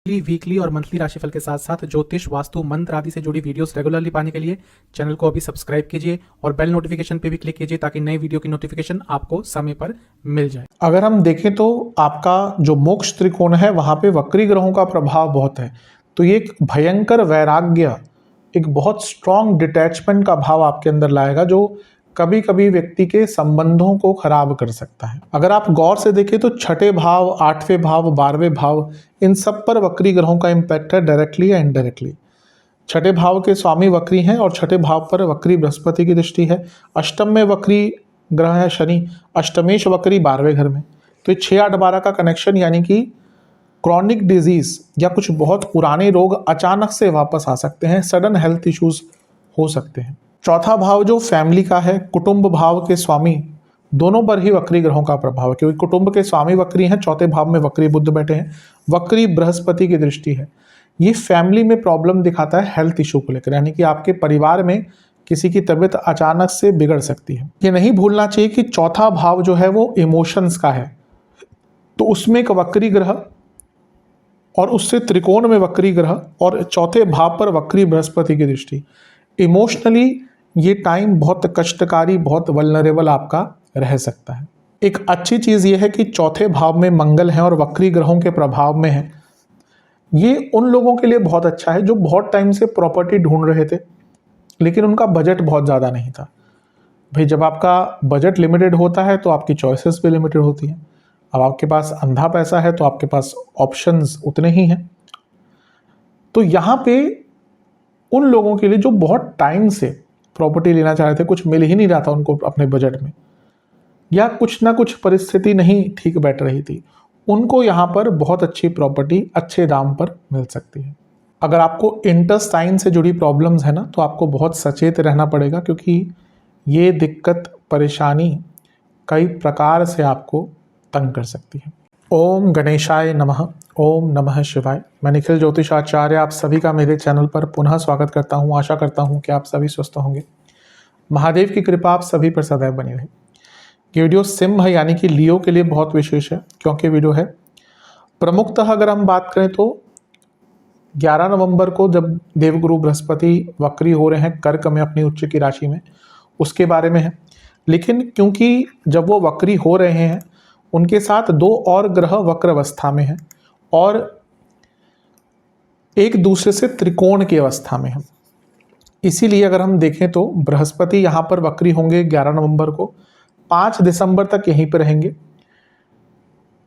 Weekly और monthly राशिफल के साथ साथ ज्योतिष, वास्तु, मंत्र आदि से जुड़ी वीडियोस रेगुलरली पाने के लिए चैनल को अभी सब्सक्राइब कीजिए और बेल नोटिफिकेशन पे भी क्लिक कीजिए ताकि नई वीडियो की नोटिफिकेशन आपको समय पर मिल जाए। अगर हम देखें तो आपका जो मोक्ष त्रिकोण है वहां पे वक्री ग्रहों का प्रभाव बहुत है, तो ये एक भयंकर वैराग्य, एक बहुत स्ट्रॉन्ग डिटैचमेंट का भाव आपके अंदर लाएगा जो कभी कभी व्यक्ति के संबंधों को खराब कर सकता है। अगर आप गौर से देखें तो छठे भाव, आठवें भाव, 12वें भाव, इन सब पर वक्री ग्रहों का इम्पैक्ट है, डायरेक्टली या इनडायरेक्टली। छठे भाव के स्वामी वक्री हैं और छठे भाव पर वक्री बृहस्पति की दृष्टि है। अष्टम में वक्री ग्रह है शनि, अष्टमेश वक्री 12वें घर में। तो ये 6, 8, 12 का कनेक्शन, यानी कि क्रॉनिक डिजीज या कुछ बहुत पुराने रोग अचानक से वापस आ सकते हैं, सडन हेल्थ इश्यूज हो सकते हैं। चौथा भाव जो फैमिली का है, कुटुंब भाव के स्वामी, दोनों पर ही वक्री ग्रहों का प्रभाव है, क्योंकि कुटुंब के स्वामी वक्री हैं, चौथे भाव में वक्री बुध बैठे हैं, वक्री बृहस्पति की दृष्टि है। ये फैमिली में प्रॉब्लम दिखाता है हेल्थ इशू को लेकर, यानी कि आपके परिवार में किसी की तबीयत अचानक से बिगड़ सकती है। ये नहीं भूलना चाहिए कि चौथा भाव जो है वो इमोशंस का है, तो उसमें एक वक्री ग्रह और उससे त्रिकोण में वक्री ग्रह और चौथे भाव पर वक्री बृहस्पति की दृष्टि, इमोशनली ये टाइम बहुत कष्टकारी, बहुत वल्नरेबल आपका रह सकता है। एक अच्छी चीज़ ये है कि चौथे भाव में मंगल है और वक्री ग्रहों के प्रभाव में है। ये उन लोगों के लिए बहुत अच्छा है जो बहुत टाइम से प्रॉपर्टी ढूंढ रहे थे लेकिन उनका बजट बहुत ज़्यादा नहीं था। भाई, जब आपका बजट लिमिटेड होता है तो आपकी चॉइसेस भी लिमिटेड होती हैं। अब आपके पास अंधा पैसा है तो आपके पास ऑप्शंस उतने ही हैं। तो यहाँ पे उन लोगों के लिए जो बहुत टाइम से प्रॉपर्टी लेना चाह रहे थे, कुछ मिल ही नहीं रहा था उनको अपने बजट में, या कुछ ना कुछ परिस्थिति नहीं ठीक बैठ रही थी, उनको यहाँ पर बहुत अच्छी प्रॉपर्टी अच्छे दाम पर मिल सकती है। अगर आपको इंटेस्टाइन से जुड़ी प्रॉब्लम्स है ना, तो आपको बहुत सचेत रहना पड़ेगा, क्योंकि ये दिक्कत, परेशानी कई प्रकार से आपको तंग कर सकती है। ओम गणेशाय नमः, ओम नमः शिवाय। मैं निखिल ज्योतिषाचार्य आप सभी का मेरे चैनल पर पुनः स्वागत करता हूँ। आशा करता हूँ कि आप सभी स्वस्थ होंगे। महादेव की कृपा आप सभी पर सदैव बनी रहे। ये वीडियो सिंह है यानी कि लियो के लिए बहुत विशेष है, क्योंकि वीडियो है प्रमुखतः, अगर हम बात करें तो 11 नवंबर को जब देवगुरु बृहस्पति वक्री हो रहे हैं कर्क में अपनी उच्च की राशि में, उसके बारे में है। लेकिन क्योंकि जब वो वक्री हो रहे हैं उनके साथ 2 और ग्रह वक्र अवस्था में हैं और एक दूसरे से त्रिकोण की अवस्था में है, इसीलिए अगर हम देखें तो बृहस्पति यहाँ पर वक्री होंगे 11 नवंबर को, 5 दिसंबर तक यहीं पर रहेंगे।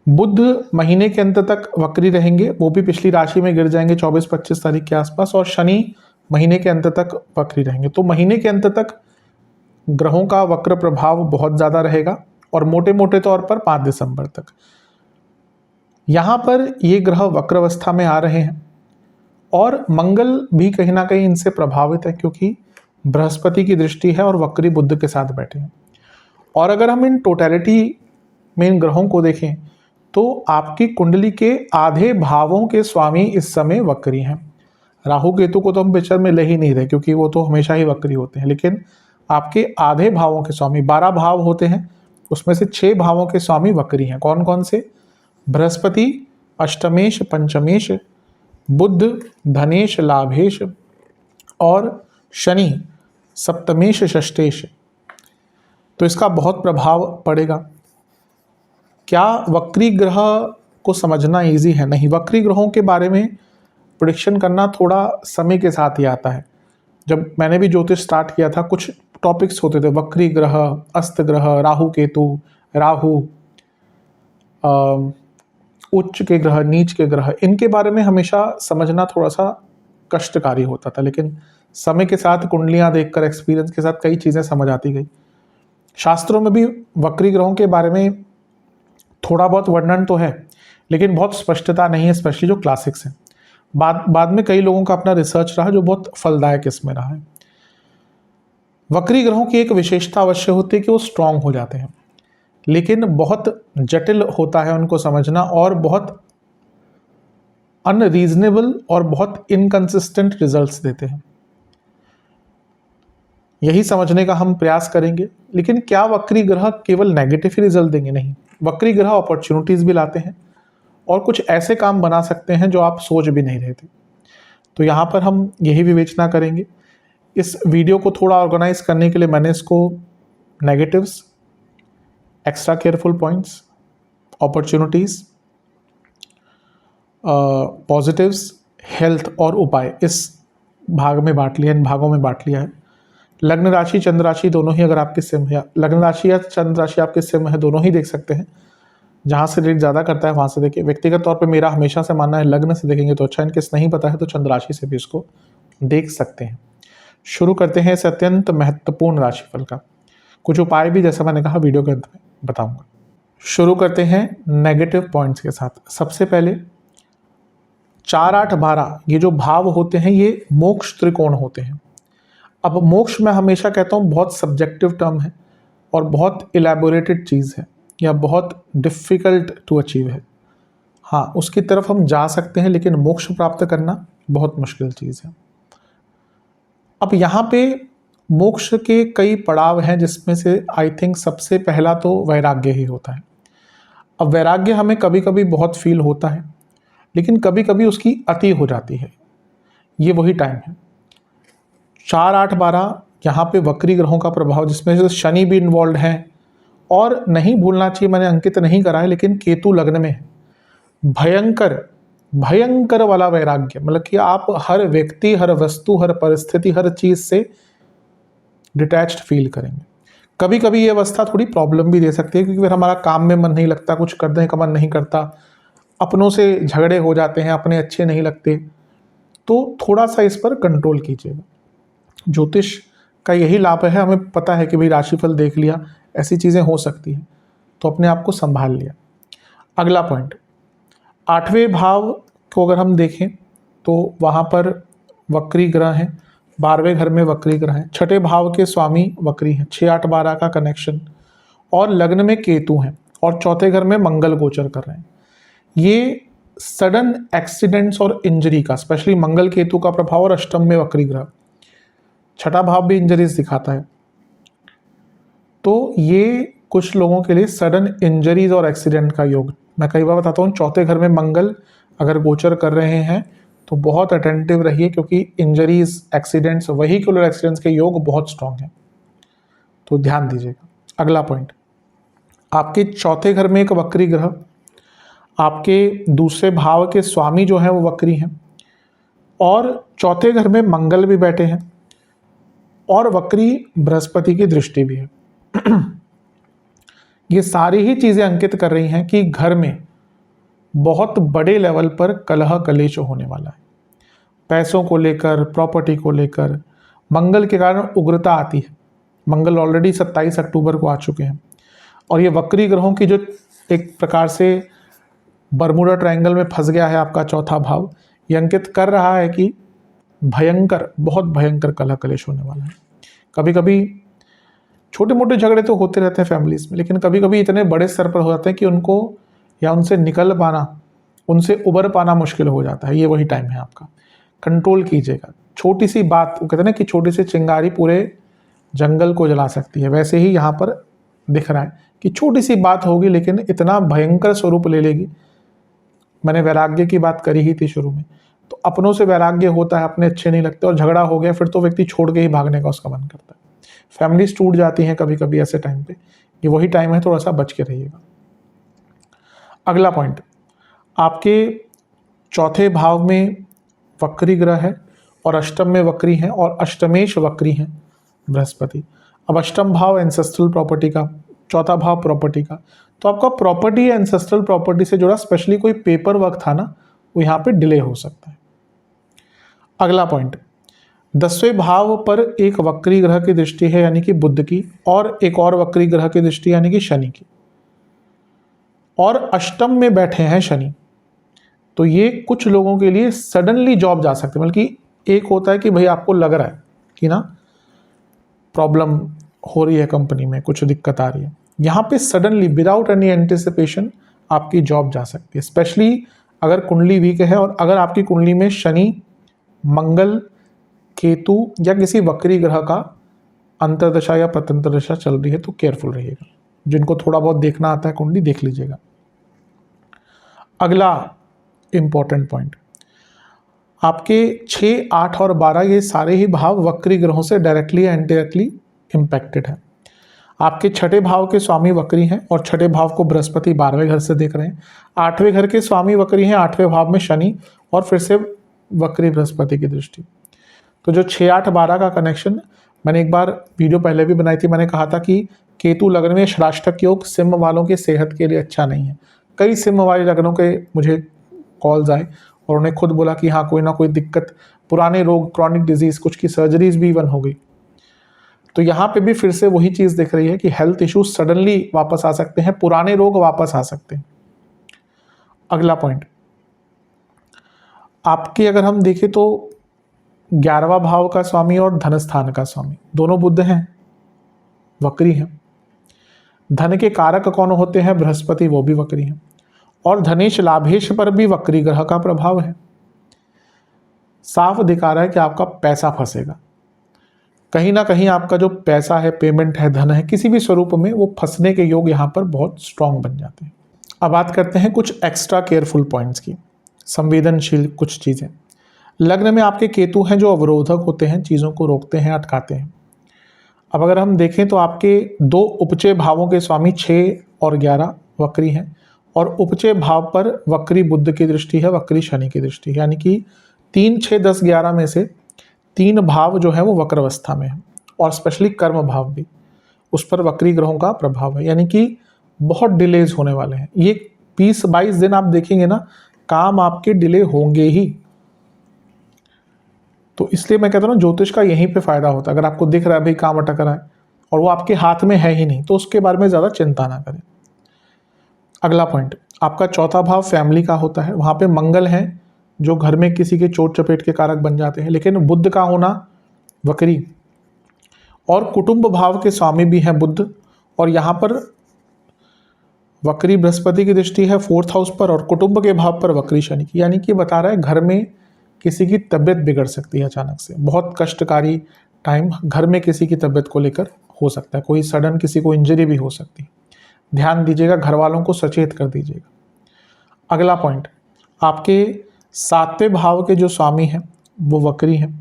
बुध महीने के अंत तक वक्री रहेंगे, वो भी पिछली राशि में गिर जाएंगे 24-25 तारीख के आसपास, और शनि महीने के अंत तक वक्री रहेंगे। तो महीने के अंत तक ग्रहों का वक्र प्रभाव बहुत ज़्यादा रहेगा और मोटे मोटे तौर पर 5 दिसंबर तक। यहाँ पर ये ग्रह वक्र अवस्था में आ रहे हैं और मंगल भी कहीं ना कहीं इनसे प्रभावित है, क्योंकि बृहस्पति की दृष्टि है और वक्री बुध के साथ बैठे हैं। और अगर हम इन टोटलिटी में इन ग्रहों को देखें तो आपकी कुंडली के आधे भावों के स्वामी इस समय वक्री हैं। राहु केतु को तो हम पिक्चर में ले ही नहीं रहे, क्योंकि वो तो हमेशा ही वक्री होते हैं, लेकिन आपके आधे भावों के स्वामी, 12 भाव होते हैं, उसमें से 6 भावों के स्वामी वक्री हैं। कौन कौन से? बृहस्पति अष्टमेश, पंचमेश, बुध धनेश, लाभेश, और शनि सप्तमेश, षष्ठेश। तो इसका बहुत प्रभाव पड़ेगा। क्या वक्री ग्रह को समझना इजी है? नहीं, वक्री ग्रहों के बारे में प्रेडिक्शन करना थोड़ा समय के साथ ही आता है। जब मैंने भी ज्योतिष स्टार्ट किया था, कुछ टॉपिक्स होते थे, वक्री ग्रह, अस्त ग्रह, राहु केतु, राहु, उच्च के ग्रह, नीच के ग्रह, इनके बारे में हमेशा समझना थोड़ा सा कष्टकारी होता था। लेकिन समय के साथ, कुंडलियां देखकर, एक्सपीरियंस के साथ कई चीज़ें समझ आती गई। शास्त्रों में भी वक्री ग्रहों के बारे में थोड़ा बहुत वर्णन तो है, लेकिन बहुत स्पष्टता नहीं है, स्पेशली जो क्लासिक्स हैं। बाद में कई लोगों का अपना रिसर्च रहा जो बहुत फलदायक इसमें रहा है। वक्री ग्रहों की एक विशेषता अवश्य होती है कि वो स्ट्रांग हो जाते हैं, लेकिन बहुत जटिल होता है उनको समझना और बहुत अनरीजनेबल और बहुत इनकंसिस्टेंट रिजल्ट्स देते हैं। यही समझने का हम प्रयास करेंगे। लेकिन क्या वक्री ग्रह केवल नेगेटिव ही रिजल्ट देंगे? नहीं, वक्री ग्रह अपॉर्चुनिटीज भी लाते हैं और कुछ ऐसे काम बना सकते हैं जो आप सोच भी नहीं रहे थे। तो यहाँ पर हम यही विवेचना करेंगे। इस वीडियो को थोड़ा ऑर्गेनाइज करने के लिए मैंने इसको negatives, extra careful points, opportunities, positives, health और उपाय इस भाग में बांट लिया, इन भागों में बांट लिया है। लग्न राशि, चंद्र राशि दोनों ही अगर आपके सिम है, लग्न राशि या चंद्र राशि आपके सिम है, दोनों ही देख सकते हैं। जहाँ से रेट ज़्यादा करता है वहाँ से देखिए। व्यक्तिगत तौर पे मेरा हमेशा से मानना है लग्न से देखेंगे तो अच्छा, इनकेस नहीं पता है तो चंद्र राशि से भी इसको देख सकते हैं। शुरू करते हैं इस अत्यंत महत्वपूर्ण राशिफल का। कुछ उपाय भी जैसा मैंने कहा वीडियो के अंत में बताऊंगा। शुरू करते हैं नेगेटिव पॉइंट्स के साथ। सबसे पहले 4, 8, 12 ये जो भाव होते हैं ये मोक्ष त्रिकोण होते हैं। अब मोक्ष मैं हमेशा कहता हूँ बहुत सब्जेक्टिव टर्म है और बहुत इलेबोरेटेड चीज़ है या बहुत डिफ़िकल्ट टू अचीव है। हाँ, उसकी तरफ हम जा सकते हैं लेकिन मोक्ष प्राप्त करना बहुत मुश्किल चीज़ है। अब यहाँ पे मोक्ष के कई पड़ाव हैं जिसमें से आई थिंक सबसे पहला तो वैराग्य ही होता है। अब वैराग्य हमें कभी कभी बहुत फील होता है लेकिन कभी कभी उसकी अति हो जाती है। ये वही टाइम है। 4, 8, 12 यहाँ पे वक्री ग्रहों का प्रभाव जिसमें से शनि भी इन्वॉल्व है और नहीं भूलना चाहिए, मैंने अंकित नहीं करा है लेकिन केतु लग्न में है। भयंकर भयंकर वाला वैराग्य, मतलब कि आप हर व्यक्ति, हर वस्तु, हर परिस्थिति, हर चीज़ से डिटैच्ड फील करेंगे। कभी कभी ये अवस्था थोड़ी प्रॉब्लम भी दे सकती है क्योंकि फिर हमारा काम में मन नहीं लगता, कुछ करने का मन नहीं करता, अपनों से झगड़े हो जाते हैं, अपने अच्छे नहीं लगते। तो थोड़ा सा इस पर कंट्रोल कीजिएगा। ज्योतिष का यही लाभ है, हमें पता है कि भाई राशिफल देख लिया, ऐसी चीज़ें हो सकती हैं तो अपने आप को संभाल लिया। अगला पॉइंट, 8वें भाव को अगर हम देखें तो वहाँ पर वक्री ग्रह हैं, 12वें घर में वक्री ग्रह हैं, 6ठे भाव के स्वामी वक्री हैं, 6, 8, 12 का कनेक्शन, और लग्न में केतु हैं और चौथे घर में मंगल गोचर कर रहे हैं। ये सडन एक्सीडेंट्स और इंजरी का, स्पेशली मंगल केतु का प्रभाव और अष्टम में वक्री ग्रह, 6ठा भाव भी इंजरीज दिखाता है। तो ये कुछ लोगों के लिए सडन इंजरीज और एक्सीडेंट का योग, मैं कई बार बताता हूँ, चौथे घर में मंगल अगर गोचर कर रहे हैं तो बहुत अटेंटिव रहिए क्योंकि इंजरीज, एक्सीडेंट्स, वेहिकुलर एक्सीडेंट्स के योग बहुत स्ट्रांग हैं, तो ध्यान दीजिएगा। अगला पॉइंट, आपके चौथे घर में एक वक्री ग्रह, आपके दूसरे भाव के स्वामी जो हैं वो वक्री हैं और चौथे घर में मंगल भी बैठे हैं और वक्री बृहस्पति की दृष्टि भी है। ये सारी ही चीज़ें अंकित कर रही हैं कि घर में बहुत बड़े लेवल पर कलह कलेश होने वाला है। पैसों को लेकर, प्रॉपर्टी को लेकर मंगल के कारण उग्रता आती है। मंगल ऑलरेडी 27 अक्टूबर को आ चुके हैं और ये वक्री ग्रहों की जो एक प्रकार से बर्मुडा ट्रायंगल में फंस गया है आपका चौथा भाव, ये अंकित कर रहा है कि भयंकर, बहुत भयंकर कलह कलेश होने वाला है। कभी कभी छोटे मोटे झगड़े तो होते रहते हैं फैमिलीज में, लेकिन कभी कभी इतने बड़े स्तर पर हो जाते हैं कि उनको या उनसे निकल पाना, उनसे उबर पाना मुश्किल हो जाता है। ये वही टाइम है आपका, कंट्रोल कीजिएगा। छोटी सी बात, वो कहते हैं ना कि छोटी सी चिंगारी पूरे जंगल को जला सकती है, वैसे ही यहाँ पर दिख रहा है कि छोटी सी बात होगी लेकिन इतना भयंकर स्वरूप ले लेगी। मैंने वैराग्य की बात करी ही थी शुरू में, तो अपनों से वैराग्य होता है, अपने अच्छे नहीं लगते और झगड़ा हो गया फिर तो व्यक्ति छोड़ के ही भागने का उसका मन करता है। फैमिलीज टूट जाती हैं कभी कभी ऐसे टाइम पे, ये वही टाइम है, थोड़ा सा बच के रहिएगा। अगला पॉइंट, आपके चौथे भाव में वक्री ग्रह है और अष्टम में वक्री हैं और अष्टमेश वक्री हैं बृहस्पति। अब अष्टम भाव एंसेस्ट्रल प्रॉपर्टी का, चौथा भाव प्रॉपर्टी का, तो आपका प्रॉपर्टी या एंसेस्ट्रल प्रॉपर्टी से जुड़ा स्पेशली कोई पेपर वर्क था ना, वो यहाँ पे डिले हो सकता है। अगला पॉइंट, 10वें भाव पर एक वक्री ग्रह की दृष्टि है यानी कि बुध की, और एक और वक्री ग्रह की दृष्टि यानी कि शनि की, और अष्टम में बैठे हैं शनि। तो ये कुछ लोगों के लिए सडनली जॉब जा सकते हैं, बल्कि एक होता है कि भाई आपको लग रहा है कि ना प्रॉब्लम हो रही है कंपनी में, कुछ दिक्कत आ रही है, यहाँ पे सडनली विदाउट एनी एंटिसिपेशन आपकी जॉब जा सकती है। स्पेशली अगर कुंडली वीक है और अगर आपकी कुंडली में शनि, मंगल, केतु या किसी वक्री ग्रह का अंतर्दशा या प्रतंत्रदशा चल रही है तो केयरफुल रहिएगा। जिनको थोड़ा बहुत देखना आता है कुंडली देख लीजिएगा। अगला इंपॉर्टेंट पॉइंट, आपके 6, 8 और 12 ये सारे ही भाव वक्री ग्रहों से डायरेक्टली या इनडायरेक्टली इम्पैक्टेड है। आपके छठे भाव के स्वामी वक्री हैं और छठे भाव को बृहस्पति 12वें घर से देख रहे हैं। 8वें घर के स्वामी वक्री हैं, 8वें भाव में शनि और फिर से वक्री बृहस्पति की दृष्टि। तो जो 6, 8, 12 का कनेक्शन, मैंने एक बार वीडियो पहले भी बनाई थी, मैंने कहा था कि केतु लग्न में षडाष्टक योग सिंह वालों की सेहत के लिए अच्छा नहीं है। कई सिंह वाले लग्नों के मुझे कॉल्स आए और उन्हें खुद बोला कि हाँ कोई ना कोई दिक्कत, पुराने रोग, क्रॉनिक डिजीज, कुछ की सर्जरीज भी इवन हो गई। तो यहाँ पे भी फिर से वही चीज़ दिख रही है कि हेल्थ इश्यूज सडनली वापस आ सकते हैं, पुराने रोग वापस आ सकते हैं। अगला पॉइंट, आपके अगर हम देखें तो 11वां भाव का स्वामी और धन स्थान का स्वामी दोनों बुध हैं, वक्री हैं। धन के कारक कौन होते हैं? बृहस्पति, वो भी वक्री हैं। और धनेश लाभेश पर भी वक्री ग्रह का प्रभाव है। साफ दिखा रहा है कि आपका पैसा फंसेगा कहीं ना कहीं। आपका जो पैसा है, पेमेंट है, धन है, किसी भी स्वरूप में वो फंसने के योग यहाँ पर बहुत स्ट्रांग बन जाते हैं। अब बात करते हैं कुछ एक्स्ट्रा केयरफुल पॉइंट्स की, संवेदनशील कुछ चीज़ें। लग्न में आपके केतु हैं जो अवरोधक होते हैं, चीज़ों को रोकते हैं, अटकाते हैं। अब अगर हम देखें तो आपके 2 उपचय भावों के स्वामी 6 और 11 वक्री हैं और उपचय भाव पर वक्री बुध की दृष्टि है, वक्री शनि की दृष्टि है। यानी कि 3, 6, 10, 11 में से 3 भाव जो है वो वक्र अवस्था में है और स्पेशली कर्म भाव भी, उस पर वक्री ग्रहों का प्रभाव है। यानी कि बहुत डिलेज होने वाले हैं। ये 20-22 दिन आप देखेंगे ना, काम आपके डिले होंगे ही। तो इसलिए मैं कहता हूँ ज्योतिष का यहीं पे फायदा होता है। अगर आपको दिख रहा है भाई काम अटक रहा है और वो आपके हाथ में है ही नहीं, तो उसके बारे में ज़्यादा चिंता ना करें। अगला पॉइंट, आपका चौथा भाव फैमिली का होता है। वहाँ पे मंगल है जो घर में किसी के चोट चपेट के कारक बन जाते हैं, लेकिन बुध का होना वक्री और कुटुंब भाव के स्वामी भी हैं बुध, और यहाँ पर वक्री बृहस्पति की दृष्टि है 4th हाउस पर और कुटुंब के भाव पर वक्री शनि की। यानी कि बता रहा है घर में किसी की तबीयत बिगड़ सकती है अचानक से, बहुत कष्टकारी टाइम घर में किसी की तबीयत को लेकर हो सकता है, कोई सडन किसी को इंजरी भी हो सकती है। ध्यान दीजिएगा, घर वालों को सचेत कर दीजिएगा। अगला पॉइंट, आपके 7वें भाव के जो स्वामी हैं वो वक्री हैं।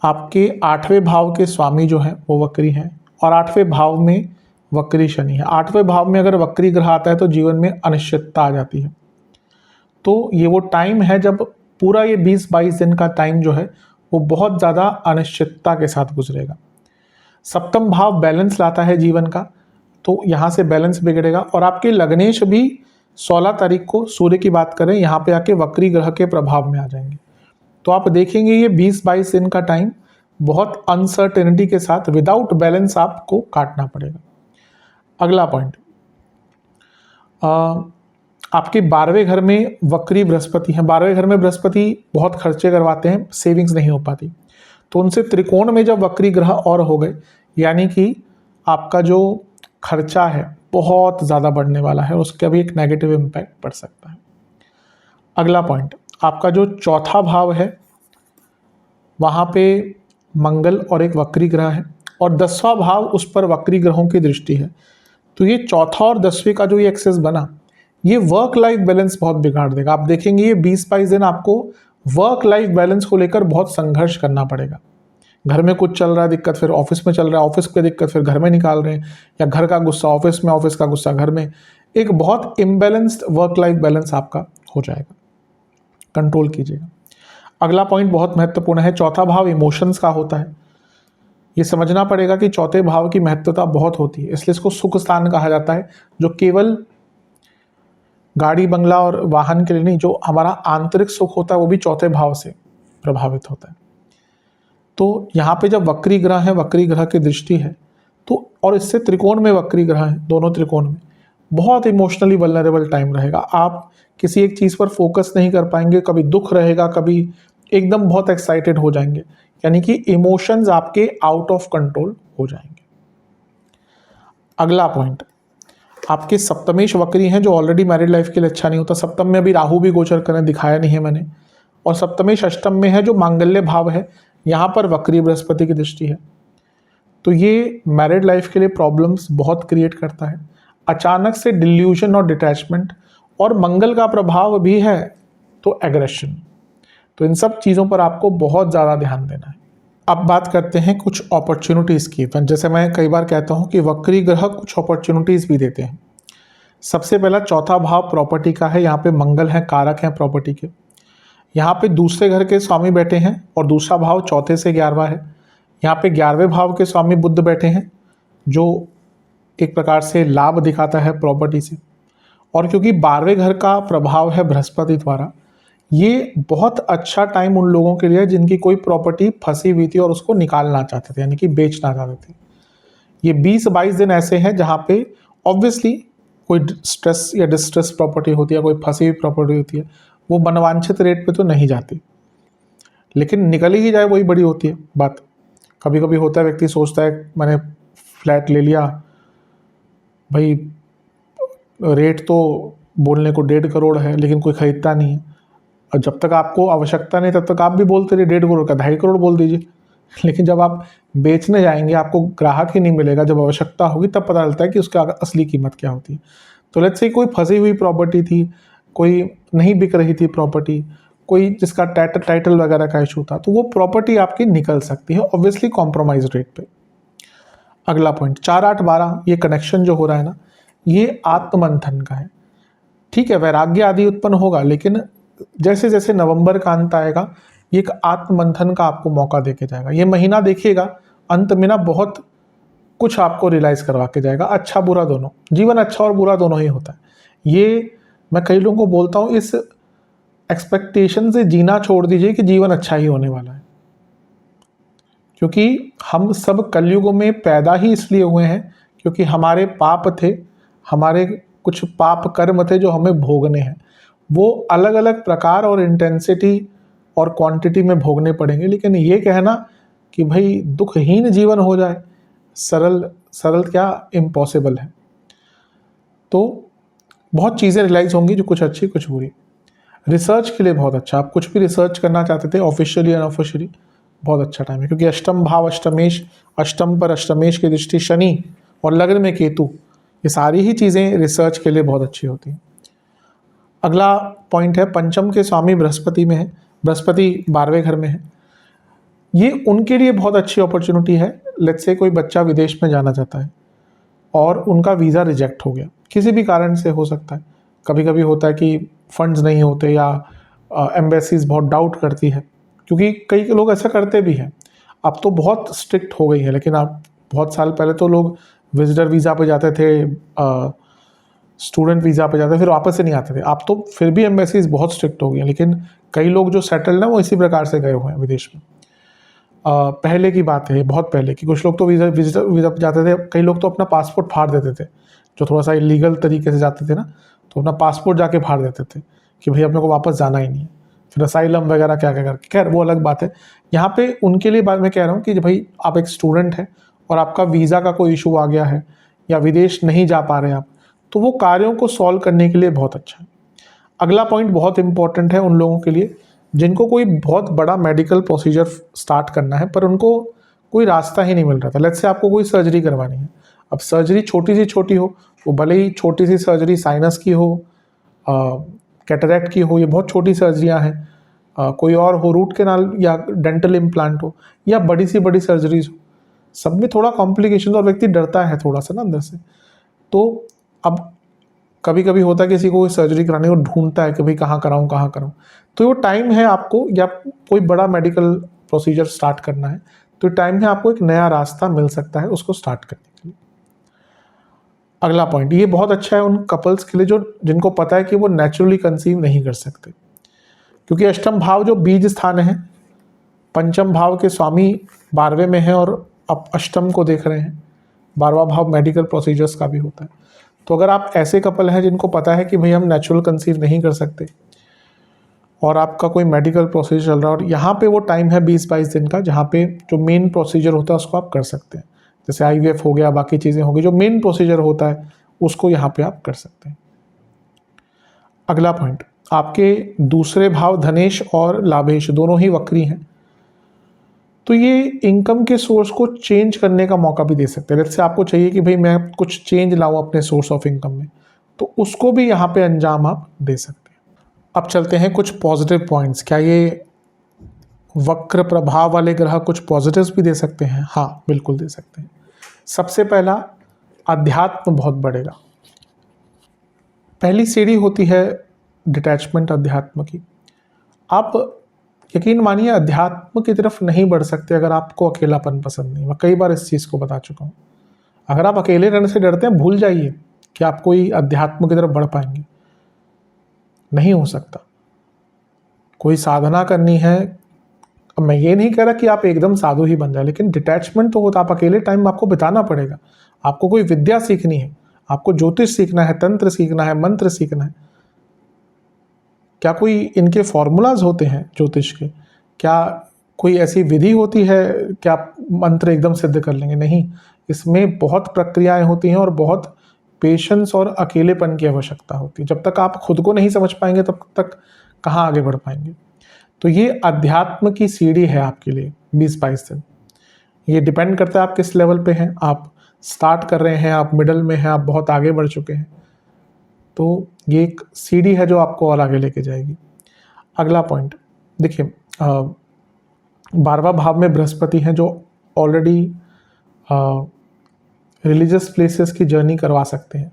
आपके 8वें भाव के स्वामी जो हैं वो वक्री हैं और 8वें भाव में वक्री शनि है। 8वें भाव में अगर वक्री ग्रह आता है तो जीवन में अनिश्चितता आ जाती है। तो ये वो टाइम है जब पूरा ये 20-22 दिन का टाइम जो है वो बहुत ज़्यादा अनिश्चितता के साथ गुजरेगा। 7वां भाव बैलेंस लाता है जीवन का, तो यहाँ से बैलेंस बिगड़ेगा। और आपके लग्नेश भी 16 तारीख को, सूर्य की बात करें, यहाँ पे आके वक्री ग्रह के प्रभाव में आ जाएंगे। तो आप देखेंगे ये 20-22 दिन का टाइम बहुत अनसर्टेनिटी के साथ विदाउट बैलेंस आपको काटना पड़ेगा। अगला पॉइंट, आपके 12वें घर में वक्री बृहस्पति हैं। 12वें घर में बृहस्पति बहुत खर्चे करवाते हैं, सेविंग्स नहीं हो पाती, तो उनसे त्रिकोण में जब वक्री ग्रह और हो गए, यानी कि आपका जो खर्चा है बहुत ज़्यादा बढ़ने वाला है, उसका भी एक नेगेटिव इम्पैक्ट पड़ सकता है। अगला पॉइंट, आपका जो चौथा भाव है वहाँ पे मंगल और एक वक्री ग्रह है और 10वां भाव उस पर वक्री ग्रहों की दृष्टि है। तो ये चौथा और 10वीं का जो ये एक्सेस बना, ये वर्क लाइफ बैलेंस बहुत बिगाड़ देगा। आप देखेंगे ये 20-22 दिन आपको वर्क लाइफ बैलेंस को लेकर बहुत संघर्ष करना पड़ेगा। घर में कुछ चल रहा है दिक्कत, फिर ऑफिस में चल रहा है, ऑफिस की दिक्कत फिर घर में निकाल रहे हैं, या घर का गुस्सा ऑफिस में, ऑफिस का गुस्सा घर में। एक बहुत इम्बैलेंस्ड वर्क लाइफ बैलेंस आपका हो जाएगा, कंट्रोल कीजिएगा। अगला पॉइंट बहुत महत्वपूर्ण है, चौथा भाव इमोशंस का होता है। ये समझना पड़ेगा कि चौथे भाव की महत्वता बहुत होती है, इसलिए इसको सुख स्थान कहा जाता है, जो केवल गाड़ी बंगला और वाहन के लिए नहीं, जो हमारा आंतरिक सुख होता है वो भी चौथे भाव से प्रभावित होता है। तो यहाँ पे जब वक्री ग्रह है, वक्री ग्रह की दृष्टि है, तो और इससे त्रिकोण में वक्री ग्रह है, दोनों त्रिकोण में, बहुत इमोशनली वल्नरेबल टाइम रहेगा। आप किसी एक चीज़ पर फोकस नहीं कर पाएंगे, कभी दुख रहेगा, कभी एकदम बहुत एक्साइटेड हो जाएंगे, यानी कि इमोशंस आपके आउट ऑफ कंट्रोल हो जाएंगे। अगला पॉइंट, आपके सप्तमेश वक्री हैं, जो ऑलरेडी मैरिड लाइफ के लिए अच्छा नहीं होता। सप्तम में अभी राहु भी गोचर करें, दिखाया नहीं है मैंने, और सप्तमेश अष्टम में है जो मांगल्य भाव है, यहाँ पर वक्री बृहस्पति की दृष्टि है। तो ये मैरिड लाइफ के लिए प्रॉब्लम्स बहुत क्रिएट करता है। अचानक से डिल्यूजन और डिटैचमेंट और मंगल का प्रभाव भी है तो एग्रेशन। तो इन सब चीज़ों पर आपको बहुत ज़्यादा ध्यान देना है। अब बात करते हैं कुछ अपॉर्चुनिटीज़ की। जैसे मैं कई बार कहता हूँ कि वक्री ग्रह कुछ अपॉर्चुनिटीज़ भी देते हैं। सबसे पहला चौथा भाव प्रॉपर्टी का है, यहाँ पे मंगल है, कारक हैं प्रॉपर्टी के। यहाँ पे दूसरे घर के स्वामी बैठे हैं और दूसरा भाव चौथे से 11वां है। यहाँ पे 11वें भाव के स्वामी बुध बैठे हैं जो एक प्रकार से लाभ दिखाता है प्रॉपर्टी से। और क्योंकि 12वें घर का प्रभाव है बृहस्पति द्वारा, ये बहुत अच्छा टाइम उन लोगों के लिए है जिनकी कोई प्रॉपर्टी फंसी हुई थी और उसको निकालना चाहते थे, यानी कि बेचना चाहते थे। ये 20-22 दिन ऐसे हैं जहाँ पे ऑब्वियसली कोई स्ट्रेस या डिस्ट्रेस प्रॉपर्टी होती है, कोई फंसी हुई प्रॉपर्टी होती है, वो मनवांछित रेट पे तो नहीं जाती, लेकिन निकल ही जाए वही बड़ी होती है बात। कभी कभी होता है, व्यक्ति सोचता है मैंने फ्लैट ले लिया, भाई रेट तो बोलने को 1.5 करोड़ है लेकिन कोई खरीदता नहीं है। और जब तक आपको आवश्यकता नहीं तब तक आप भी बोलते रहिए 1.5 करोड़ का 2.5 करोड़ बोल दीजिए, लेकिन जब आप बेचने जाएंगे आपको ग्राहक ही नहीं मिलेगा। जब आवश्यकता होगी तब पता चलता है कि उसका असली कीमत क्या होती है। तो लेट्स से कोई फंसी हुई प्रॉपर्टी थी, कोई नहीं बिक रही थी प्रॉपर्टी, कोई जिसका टाइटल वगैरह का इशू था, तो वो प्रॉपर्टी आपकी निकल सकती है ऑब्वियसली कॉम्प्रोमाइज रेट पे। अगला पॉइंट 4-8-12, ये कनेक्शन जो हो रहा है ना, ये आत्ममंथन का है। ठीक है, वैराग्य आदि उत्पन्न होगा, लेकिन जैसे जैसे नवंबर का अंत आएगा ये एक आत्ममंथन का आपको मौका देके जाएगा। ये महीना देखिएगा अंत में ना बहुत कुछ आपको रियलाइज करवा के जाएगा, अच्छा बुरा दोनों। जीवन अच्छा और बुरा दोनों ही होता है। ये मैं कई लोगों को बोलता हूँ, इस एक्सपेक्टेशन से जीना छोड़ दीजिए कि जीवन अच्छा ही होने वाला है, क्योंकि हम सब कलयुग में पैदा ही इसलिए हुए हैं क्योंकि हमारे पाप थे, हमारे कुछ पाप कर्म थे जो हमें भोगने हैं। वो अलग अलग प्रकार और इंटेंसिटी और क्वांटिटी में भोगने पड़ेंगे, लेकिन ये कहना कि भाई दुखहीन जीवन हो जाए, सरल क्या, इम्पॉसिबल है। तो बहुत चीज़ें रियलाइज होंगी, जो कुछ अच्छी कुछ बुरी। रिसर्च के लिए बहुत अच्छा, आप कुछ भी रिसर्च करना चाहते थे ऑफिशियली अनऑफिशियली, बहुत अच्छा टाइम है, क्योंकि अष्टम भाव अष्टमेश, अष्टम पर अष्टमेश की दृष्टि शनि और लग्न में केतु, ये सारी ही चीज़ें रिसर्च के लिए बहुत अच्छी होती हैं। अगला पॉइंट है, पंचम के स्वामी बृहस्पति में है, बृहस्पति 12वें घर में है। ये उनके लिए बहुत अच्छी अपॉर्चुनिटी है। लेट्स से कोई बच्चा विदेश में जाना चाहता है और उनका वीज़ा रिजेक्ट हो गया, किसी भी कारण से हो सकता है। कभी कभी होता है कि फंड्स नहीं होते या एम्बेसीज बहुत डाउट करती है, क्योंकि कई लोग ऐसा करते भी हैं। अब तो बहुत स्ट्रिक्ट हो गई है, लेकिन आप बहुत साल पहले तो लोग विजिटर वीज़ा पे जाते थे, स्टूडेंट वीज़ा पे जाते थे, फिर वापस से नहीं आते थे। अब तो फिर भी एम्बेसीज बहुत स्ट्रिक्ट हो गई हैं, लेकिन कई लोग जो सेटल्ड हैं वो इसी प्रकार से गए हुए हैं विदेश में। पहले की बात है, बहुत पहले की। कुछ लोग तो वीज़ा पे जाते थे, कई लोग तो अपना पासपोर्ट फाड़ देते थे, जो थोड़ा सा इलीगल तरीके से जाते थे ना, तो अपना पासपोर्ट जाके फाड़ देते थे कि भाई अपने को वापस जाना ही नहीं है, फिर असाइलम वगैरह क्या क्या करके। खैर वो अलग बात है। यहाँ पे उनके लिए बात मैं कह रहा हूँ कि भाई आप एक स्टूडेंट हैं और आपका वीज़ा का कोई इशू आ गया है या विदेश नहीं जा पा रहे हैं आप, तो वो कार्यों को सॉल्व करने के लिए बहुत अच्छा है। अगला पॉइंट बहुत इंपॉर्टेंट है उन लोगों के लिए जिनको कोई बहुत बड़ा मेडिकल प्रोसीजर स्टार्ट करना है पर उनको कोई रास्ता ही नहीं मिल रहा था। लेट्स से आपको कोई सर्जरी करवानी है, अब सर्जरी छोटी सी छोटी हो, वो भले ही छोटी सी सर्जरी साइनस की हो, कैटरैक्ट की हो, ये बहुत छोटी सर्जरियां हैं, कोई और हो, रूट कैनाल या डेंटल इम्प्लांट हो, या बड़ी सी बड़ी सर्जरीज हो, सब में थोड़ा कॉम्प्लिकेशन और व्यक्ति डरता है थोड़ा सा ना अंदर से। तो अब कभी कभी होता है किसी को सर्जरी कराने को ढूंढता है कि भाई कहाँ कराऊँ, तो वो टाइम है आपको, या कोई बड़ा मेडिकल प्रोसीजर स्टार्ट करना है तो टाइम है आपको, एक नया रास्ता मिल सकता है उसको स्टार्ट करने के लिए। अगला पॉइंट ये बहुत अच्छा है उन कपल्स के लिए जिनको पता है कि वो नेचुरली कंसीव नहीं कर सकते, क्योंकि अष्टम भाव जो बीज स्थान है, पंचम भाव के स्वामी 12वें में है और अब अष्टम को देख रहे हैं। 12वां भाव मेडिकल प्रोसीजर्स का भी होता है। तो अगर आप ऐसे कपल हैं जिनको पता है कि भाई हम नेचुरल कंसीव नहीं कर सकते और आपका कोई मेडिकल प्रोसीजर चल रहा है, और यहाँ पे वो टाइम है 20-22 दिन का, जहाँ पे जो मेन प्रोसीजर होता है उसको आप कर सकते हैं। जैसे IVF हो गया, बाकी चीज़ें हो गई, जो मेन प्रोसीजर होता है उसको यहाँ पे आप कर सकते हैं। अगला पॉइंट, आपके दूसरे भाव धनेश और लाभेश दोनों ही वक्री हैं, तो ये इनकम के सोर्स को चेंज करने का मौका भी दे सकते हैं। जैसे आपको चाहिए कि भाई मैं कुछ चेंज लाऊं अपने सोर्स ऑफ इनकम में, तो उसको भी यहाँ पे अंजाम आप दे सकते हैं। अब चलते हैं कुछ पॉजिटिव पॉइंट्स। क्या ये वक्र प्रभाव वाले ग्रह कुछ पॉजिटिव्स भी दे सकते हैं? हाँ, बिल्कुल दे सकते हैं। सबसे पहला, अध्यात्म बहुत बढ़ेगा। पहली सीढ़ी होती है डिटैचमेंट अध्यात्म की। आप यकीन मानिए अध्यात्म की तरफ नहीं बढ़ सकते अगर आपको अकेलापन पसंद नहीं। मैं कई बार इस चीज़ को बता चुका हूँ। अगर आप अकेले रहने से डरते हैं, भूल जाइए कि आप कोई अध्यात्म की तरफ बढ़ पाएंगे। नहीं हो सकता। कोई साधना करनी है, अब मैं ये नहीं कह रहा कि आप एकदम साधु ही बन जाए, लेकिन डिटैचमेंट तो होता। आप अकेले टाइम आपको बिताना पड़ेगा। आपको कोई विद्या सीखनी है, आपको ज्योतिष सीखना है, तंत्र सीखना है, मंत्र सीखना है। क्या कोई इनके फॉर्मूलाज होते हैं ज्योतिष के? क्या कोई ऐसी विधि होती है कि आप मंत्र एकदम सिद्ध कर लेंगे? नहीं, इसमें बहुत प्रक्रियाएं होती हैं और बहुत पेशेंस और अकेलेपन की आवश्यकता होती है। जब तक आप खुद को नहीं समझ पाएंगे तब तक कहाँ आगे बढ़ पाएंगे। तो ये अध्यात्म की सीढ़ी है आपके लिए 20-22 दिन। ये डिपेंड करता है आप किस लेवल पे हैं। आप स्टार्ट कर रहे हैं, आप मिडल में हैं, आप बहुत आगे बढ़ चुके हैं, तो ये एक सीढ़ी है जो आपको और आगे लेके जाएगी। अगला पॉइंट देखिए, 12वां भाव में बृहस्पति हैं जो ऑलरेडी रिलीजियस प्लेसेस की जर्नी करवा सकते हैं,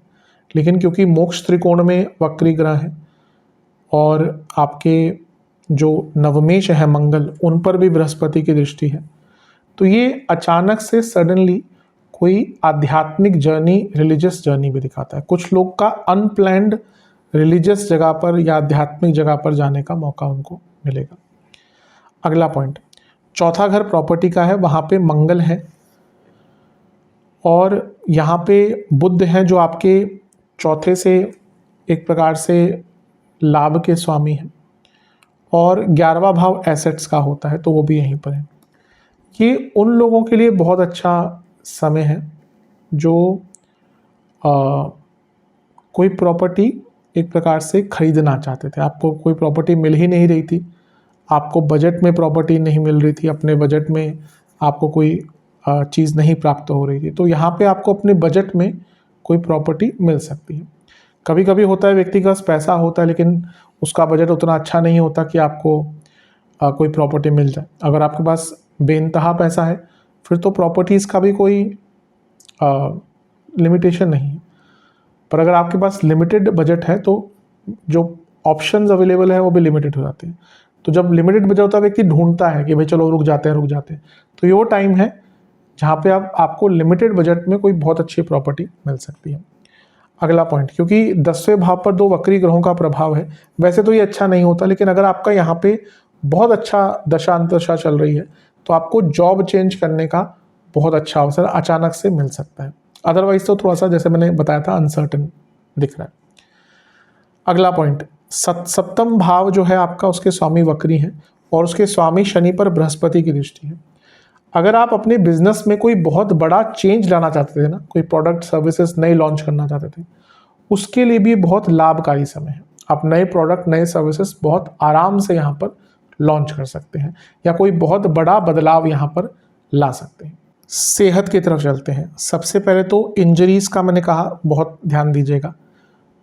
लेकिन क्योंकि मोक्ष त्रिकोण में वक्री ग्रह हैं और आपके जो नवमेश है मंगल, उन पर भी बृहस्पति की दृष्टि है, तो ये अचानक से सडनली कोई आध्यात्मिक जर्नी, रिलीजियस जर्नी भी दिखाता है। कुछ लोग का अनप्लैंड रिलीजियस जगह पर या आध्यात्मिक जगह पर जाने का मौका उनको मिलेगा। अगला पॉइंट, चौथा घर प्रॉपर्टी का है, वहाँ पे मंगल है और यहाँ पे बुध हैं जो आपके चौथे से एक प्रकार से लाभ के स्वामी हैं, और 11वां भाव एसेट्स का होता है, तो वो भी यहीं पर है। ये उन लोगों के लिए बहुत अच्छा समय है जो कोई प्रॉपर्टी एक प्रकार से खरीदना चाहते थे। आपको कोई प्रॉपर्टी मिल ही नहीं रही थी, आपको बजट में प्रॉपर्टी नहीं मिल रही थी, अपने बजट में आपको कोई चीज़ नहीं प्राप्त हो रही थी, तो यहाँ पे आपको अपने बजट में कोई प्रॉपर्टी मिल सकती है। कभी कभी होता है व्यक्ति के पास पैसा होता है लेकिन उसका बजट उतना अच्छा नहीं होता कि आपको कोई प्रॉपर्टी मिल जाए। अगर आपके पास बेइंतहा पैसा है फिर तो प्रॉपर्टीज़ का भी कोई लिमिटेशन नहीं है, पर अगर आपके पास लिमिटेड बजट है तो जो ऑप्शंस अवेलेबल है वो भी लिमिटेड हो जाते हैं। तो जब लिमिटेड बजट होता है व्यक्ति ढूंढता है कि भाई चलो रुक जाते हैं, तो ये वो टाइम है जहाँ पे आपको लिमिटेड बजट में कोई बहुत अच्छी प्रॉपर्टी मिल सकती है। अगला पॉइंट, क्योंकि 10वें भाव पर 2 वक्री ग्रहों का प्रभाव है, वैसे तो ये अच्छा नहीं होता, लेकिन अगर आपका यहाँ पे बहुत अच्छा दशा अंतर्दशा चल रही है तो आपको जॉब चेंज करने का बहुत अच्छा अवसर अचानक से मिल सकता है। अदरवाइज तो थोड़ा सा, जैसे मैंने बताया था, अनसर्टेन दिख रहा है। अगला पॉइंट, सप्तम भाव जो है आपका, उसके स्वामी वक्री हैं और उसके स्वामी शनि पर बृहस्पति की दृष्टि है। अगर आप अपने बिजनेस में कोई बहुत बड़ा चेंज लाना चाहते थे ना, कोई प्रोडक्ट सर्विसेज नए लॉन्च करना चाहते थे, उसके लिए भी बहुत लाभकारी समय है। आप नए प्रोडक्ट, नए सर्विसेज बहुत आराम से यहाँ पर लॉन्च कर सकते हैं या कोई बहुत बड़ा बदलाव यहाँ पर ला सकते हैं। सेहत की तरफ चलते हैं। सबसे पहले तो इंजरीज का मैंने कहा, बहुत ध्यान दीजिएगा।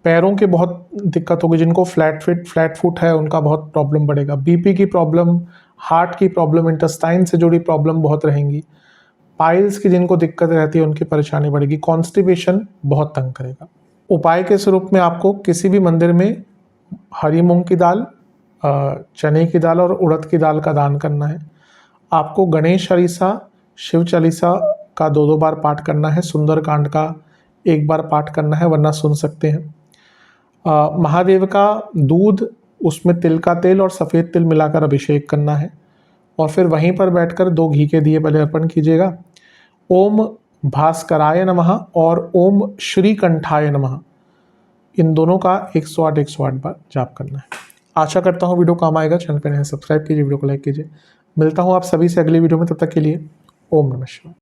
पैरों के बहुत दिक्कत होगी, जिनको फ्लैट फुट है उनका बहुत प्रॉब्लम बढ़ेगा। बीपी की प्रॉब्लम, हार्ट की प्रॉब्लम, इंटेस्टाइन से जुड़ी प्रॉब्लम बहुत रहेंगी। पाइल्स की जिनको दिक्कत रहती है उनकी परेशानी बढ़ेगी। कॉन्स्टिपेशन बहुत तंग करेगा। उपाय के स्वरूप में आपको किसी भी मंदिर में हरी मूंग की दाल, चने की दाल और उड़द की दाल का दान करना है। आपको गणेश चालीसा, शिव चालीसा का 2-2 बार पाठ करना है। सुंदरकांड का 1 बार पाठ करना है, वरना सुन सकते हैं। महादेव का दूध, उसमें तिल का तेल और सफ़ेद तिल मिलाकर अभिषेक करना है और फिर वहीं पर बैठकर 2 घी के दिए पहले अर्पण कीजिएगा। ओम भास्कराय नमः और ओम श्रीकंठाय नमः, इन दोनों का 108 बार जाप करना है। आशा करता हूँ वीडियो काम आएगा। चैनल पर नए सब्सक्राइब कीजिए, वीडियो को लाइक कीजिए। मिलता हूँ आप सभी से अगली वीडियो में, तब तक के लिए ओम नमः शिवाय।